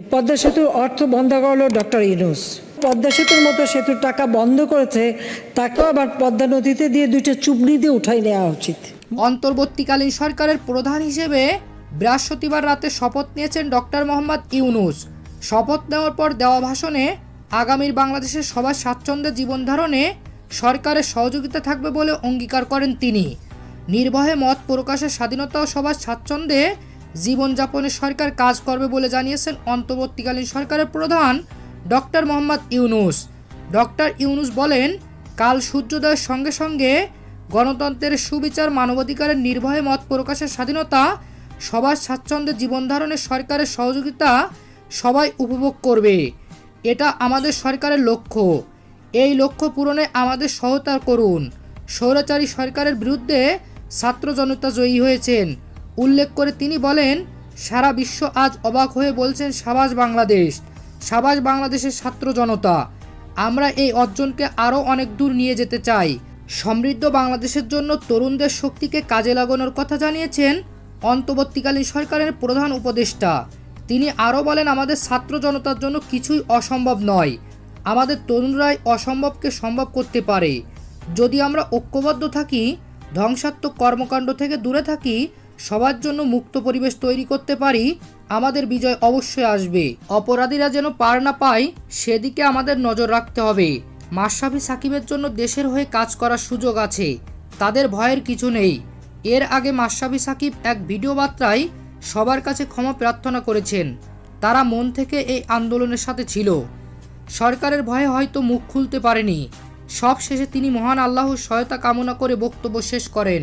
পদ্মা সেতুর অর্থ বন্ধ করলো ডক্টর ইউনূস। পদ্মা সেতুর মতো সেতুর টাকা বন্ধ করেছে, তাকেও আবার পদ্মা নদীতে দিয়ে দুইটা চুবড়ি দিয়ে উঠাই নেওয়া উচিত। অন্তর্বর্তীকালীন সরকারের প্রধান হিসেবে বৃহস্পতিবার রাতে শপথ নিয়েছেন ডক্টর মোহাম্মদ ইউনূস। শপথ নেওয়ার পর দেওয়া ভাষণে আগামীর বাংলাদেশের সবার স্বাচ্ছন্দ্যে জীবন ধারণে সরকারের সহযোগিতা থাকবে বলে অঙ্গীকার করেন তিনি। নির্ভয়ে মত প্রকাশের স্বাধীনতা ও সবার স্বাচ্ছন্দ্যে জীবনযাপনে সরকার কাজ করবে বলে জানিয়েছেন অন্তর্বর্তীকালীন সরকারের প্রধান ডক্টর মোহাম্মদ ইউনূস। ডক্টর ইউনূস বলেন, কাল সূর্যোদয়ের সঙ্গে সঙ্গে গণতন্ত্রের সুবিচার, মানবাধিকারের নির্ভয়ে মত প্রকাশের স্বাধীনতা, সবার স্বাচ্ছন্দ্যে জীবন ধারণে সরকারের সহযোগিতা সবাই উপভোগ করবে। এটা আমাদের সরকারের লক্ষ্য। এই লক্ষ্য পূরণে আমাদের সহায়তা করুন। স্বৈরাচারী সরকারের বিরুদ্ধে ছাত্র জনতা জয়ী হয়েছেন উল্লেখ করে তিনি বলেন, সারা বিশ্ব আজ অবাক হয়ে বলছেন সাবাস বাংলাদেশ, সাবাস বাংলাদেশের ছাত্র জনতা। আমরা এই অর্জনকে আরও অনেক দূর নিয়ে যেতে চাই। সমৃদ্ধ বাংলাদেশের জন্য তরুণদের শক্তিকে কাজে লাগানোর কথা জানিয়েছেন অন্তর্বর্তীকালীন সরকারের প্রধান উপদেষ্টা। তিনি আরও বলেন, আমাদের ছাত্র জনতার জন্য কিছুই অসম্ভব নয়। আমাদের তরুণরাই অসম্ভবকে সম্ভব করতে পারে। যদি আমরা ঐক্যবদ্ধ থাকি, ধ্বংসাত্মক কর্মকাণ্ড থেকে দূরে থাকি, সবার জন্য মুক্ত পরিবেশ তৈরি করতে পারি, আমাদের বিজয় অবশ্যই আসবে। অপরাধীরা যেন পার না পায় সেদিকে আমাদের নজর রাখতে হবে। মাশরাফি সাকিবের জন্য দেশের হয়ে কাজ করার সুযোগ আছে, তাদের ভয়ের কিছু নেই। এর আগে মাশরাফি সাকিব এক ভিডিও বার্তায় সবার কাছে ক্ষমা প্রার্থনা করেছেন। তারা মন থেকে এই আন্দোলনের সাথে ছিল। সরকারের ভয়ে হয়তো মুখ খুলতে পারেনি। সব শেষে তিনি মহান আল্লাহর সহায়তা কামনা করে বক্তব্য শেষ করেন।